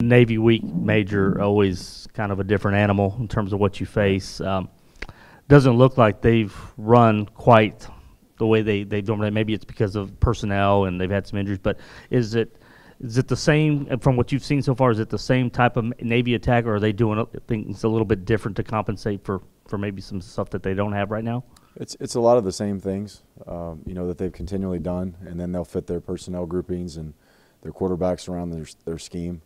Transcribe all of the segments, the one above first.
Navy week major, always kind of a different animal in terms of what you face. Doesn't look like they've run quite the way they normally. Maybe it's because of personnel and they've had some injuries. But is it the same from what you've seen so far? Is it the same type of Navy attack, or are they doing things a little bit different to compensate for maybe some stuff that they don't have right now? It's a lot of the same things, that they've continually done, and then they'll fit their personnel groupings and their quarterbacks around their scheme.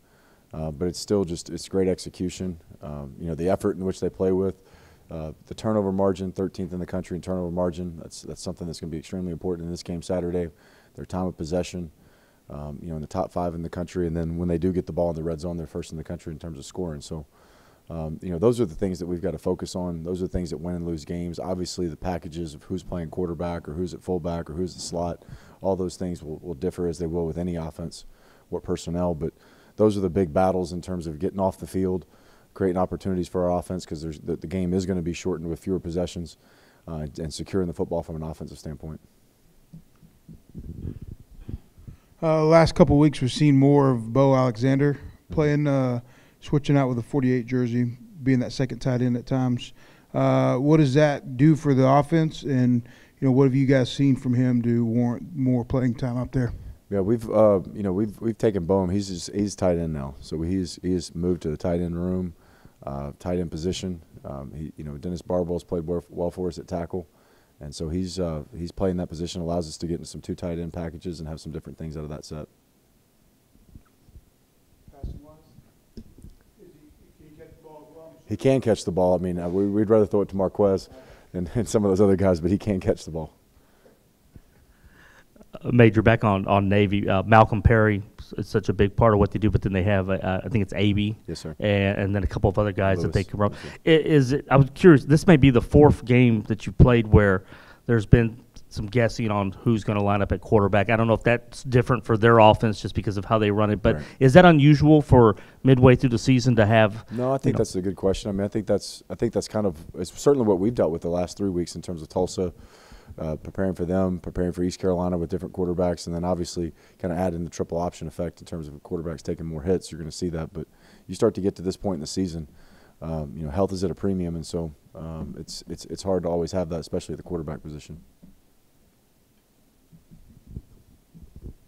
But it's still it's great execution. The effort in which they play with, the turnover margin, 13th in the country in turnover margin. That's something that's going to be extremely important in this game Saturday. Their time of possession, in the top 5 in the country, and then when they do get the ball in the red zone, they're first in the country in terms of scoring. So, those are the things that we've got to focus on. Those are the things that win and lose games. Obviously, the packages of who's playing quarterback or who's at fullback or who's the slot, all those things will differ as they will with any offense, what personnel, but those are the big battles in terms of getting off the field, creating opportunities for our offense, because the game is going to be shortened with fewer possessions, and securing the football from an offensive standpoint. Last couple of weeks, we've seen more of Bo Alexander playing, switching out with a 48 jersey, being that second tight end at times. What does that do for the offense, and what have you guys seen from him to warrant more playing time up there? Yeah, we've taken Boehm. He's tight end now, so he's moved to the tight end room, tight end position. Dennis Barbell's played well for us at tackle, and so he's playing that position. Allows us to get into some 2 tight end packages and have some different things out of that set. He can catch the ball. I mean, we'd rather throw it to Marquez and some of those other guys, but he can catch the ball. Major, back on Navy, Malcolm Perry is such a big part of what they do, but then they have, I think it's AB. Yes, sir. And then a couple of other guys Lewis. that they can run. I was curious, this may be the 4th game that you played where there's been some guessing on who's going to line up at quarterback. I don't know if that's different for their offense just because of how they run it, but right. Is that unusual for midway through the season to have? No, I think that's a good question. I mean, I think that's kind of, it's certainly what we've dealt with the last 3 weeks in terms of Tulsa. Preparing for them, preparing for East Carolina with different quarterbacks, and then obviously kind of add in the triple option effect in terms of quarterbacks taking more hits. You're going to see that, but you start to get to this point in the season, health is at a premium, and so it's hard to always have that, especially at the quarterback position.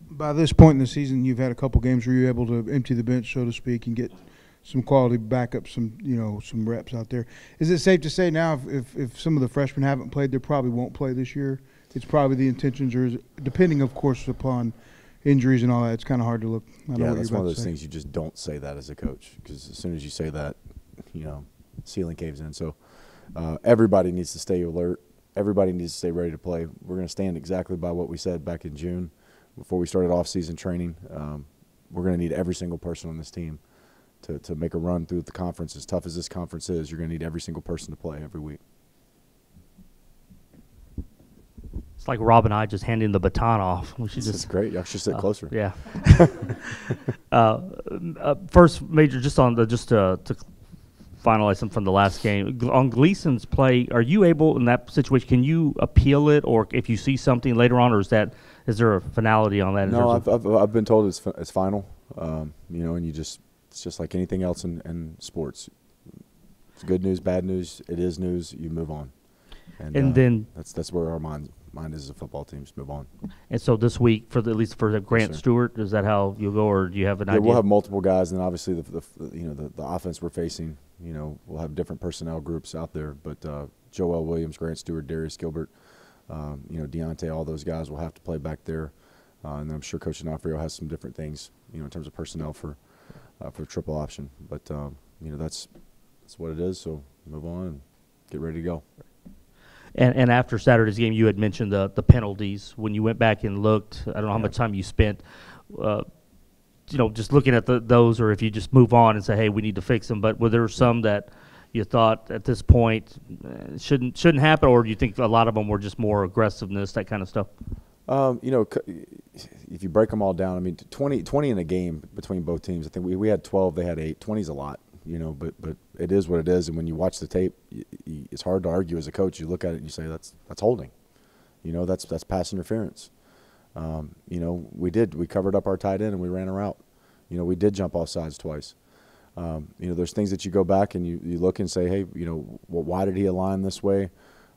By this point in the season, you've had a couple games where you're able to empty the bench, so to speak, and get some quality backup, some reps out there. Is it safe to say now if some of the freshmen haven't played, they probably won't play this year? It's probably the intentions, or is it, depending, of course, upon injuries and all that, it's kind of hard to look. Yeah, that's one of those things you just don't say that as a coach, because as soon as you say that, ceiling caves in. So everybody needs to stay alert. Everybody needs to stay ready to play. We're going to stand exactly by what we said back in June before we started off-season training. We're going to need every single person on this team to make a run through the conference. As tough as this conference is, you're going to need every single person to play every week. It's like Rob and I just handing the baton off. We should That's great. I should sit closer. Yeah. First, Major, just to finalize something from the last game. On Gleason's play, are you able in that situation, can you appeal it, or if you see something later on, or is there a finality on that? No, I've been told it's final, and it's just like anything else in sports. It's good news, bad news. It is news. You move on, and then that's where our mind is as a football team. Just move on. And so this week, at least for Grant Yes, Stewart, is that how you'll go, or do you have an idea? We'll have multiple guys, and obviously the offense we're facing. We'll have different personnel groups out there, but Joel Williams, Grant Stewart, Darius Gilbert, Deontay, all those guys will have to play back there, and I'm sure Coach D'Onofrio has some different things, in terms of personnel for triple option. But that's what it is. So move on and get ready to go. And after Saturday's game, you had mentioned the penalties. When you went back and looked, I don't know how much time you spent, just looking at those, or if you just move on and say, hey, we need to fix them. But were there some that you thought at this point shouldn't happen, or do you think a lot of them were just more aggressiveness, that kind of stuff? If you break them all down, 20 in a game between both teams. I think we had 12, they had 8. 20 is a lot, but it is what it is. And when you watch the tape, it's hard to argue as a coach. You look at it and you say that's holding, that's pass interference. We covered up our tight end and we ran a route. You know, we did jump off sides twice. You know, there's things that you go back and you look and say, hey, you know, well, why did he align this way?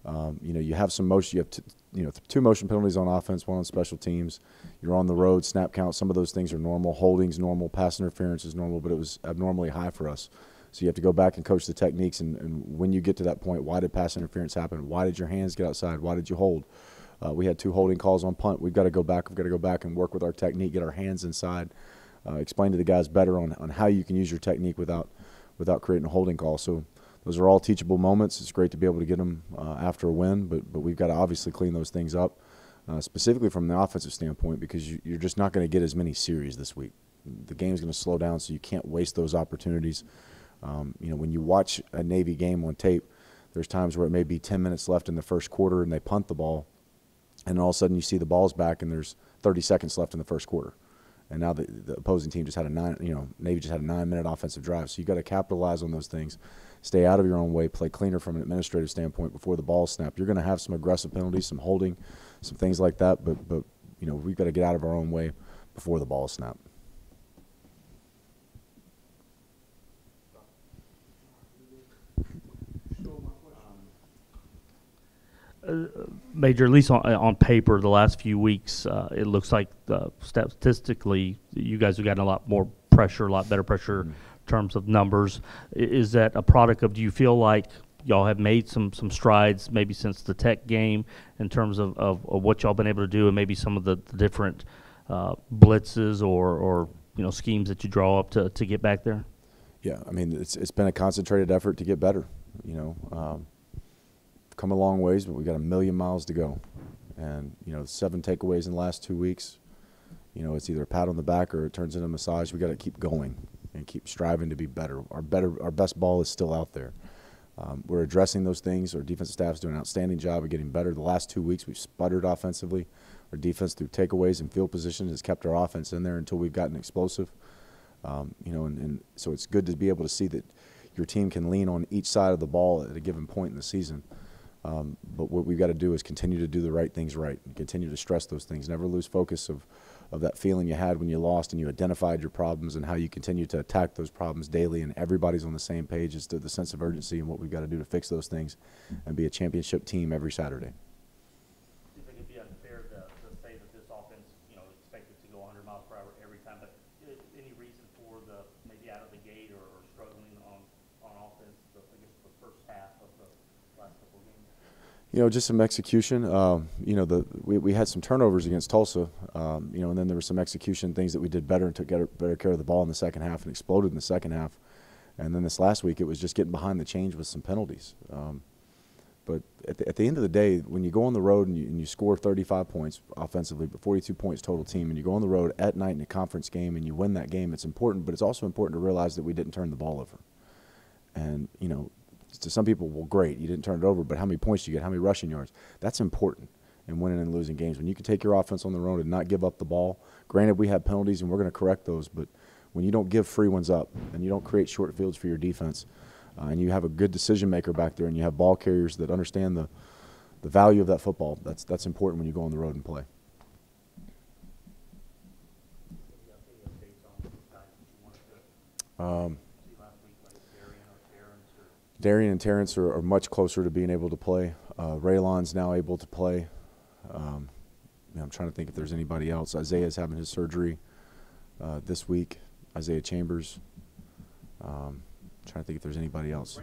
You know, you have some motion. You have two motion penalties on offense, one on special teams. You're on the road, snap count. Some of those things are normal. Holding's normal. Pass interference is normal, but it was abnormally high for us. So you have to go back and coach the techniques. And when you get to that point, why did pass interference happen? Why did your hands get outside? Why did you hold? We had 2 holding calls on punt. We've got to go back. We've got to go back and work with our technique, get our hands inside, explain to the guys better on how you can use your technique without creating a holding call. So those are all teachable moments. It's great to be able to get them after a win, but we've got to obviously clean those things up, specifically from the offensive standpoint, because you're just not going to get as many series this week. The game's going to slow down, so you can't waste those opportunities. You know, when you watch a Navy game on tape, there's times where it may be 10 minutes left in the first quarter and they punt the ball, and all of a sudden you see the ball's back and there's 30 seconds left in the first quarter. And now the opposing team just had Navy just had a 9-minute offensive drive. So you got to capitalize on those things, stay out of your own way, play cleaner from an administrative standpoint before the ball snap. You're going to have some aggressive penalties, some holding, some things like that. But you know, we've got to get out of our own way before the ball snap. Major, at least on paper, the last few weeks, it looks like statistically you guys have gotten a lot more pressure, a lot better pressure in terms of numbers. Is that a product of, do you feel like y'all have made some strides maybe since the Tech game in terms of what y'all been able to do, and maybe some of the different blitzes or you know, schemes that you draw up to get back there? Yeah, I mean, it's been a concentrated effort to get better, you know. Come a long ways, but we've got 1,000,000 miles to go. And, you know, 7 takeaways in the last 2 weeks, you know, it's either a pat on the back or it turns into a massage. We got to keep going and keep striving to be better. Our best ball is still out there. We're addressing those things. Our defensive staff's doing an outstanding job of getting better. The last 2 weeks we've sputtered offensively. Our defense through takeaways and field position has kept our offense in there until we've gotten explosive. You know, and so it's good to be able to see that your team can lean on each side of the ball at a given point in the season. But what we've got to do is continue to do the right things right and continue to stress those things. Never lose focus of that feeling you had when you lost and you identified your problems, and how you continue to attack those problems daily, and everybody's on the same page as to the sense of urgency and what we've got to do to fix those things and be a championship team every Saturday. Do you think it'd be unfair to say that this offense, you know, expected to go 100 miles per hour every time, but any reason for the maybe out of the gate or struggling on offense, I guess the first half of the last couple of games? You know, just some execution. You know, we had some turnovers against Tulsa, you know, and then there were some execution things that we did better and took better care of the ball in the second half and exploded in the second half. And then this last week it was just getting behind the change with some penalties. But at the end of the day, when you go on the road and you score 35 points offensively, but 42 points total team, and you go on the road at night in a conference game and you win that game, it's important. But it's also important to realize that we didn't turn the ball over. And, you know, to some people, well, great, you didn't turn it over, but how many points do you get? How many rushing yards? That's important in winning and losing games. When you can take your offense on the road and not give up the ball, granted, we have penalties and we're going to correct those, but when you don't give free ones up and you don't create short fields for your defense, and you have a good decision maker back there and you have ball carriers that understand the value of that football, that's important when you go on the road and play. Darian and Terrence are much closer to being able to play. Raylon's now able to play. You know, I'm trying to think if there's anybody else. Isaiah's having his surgery this week. Isaiah Chambers. Trying to think if there's anybody else.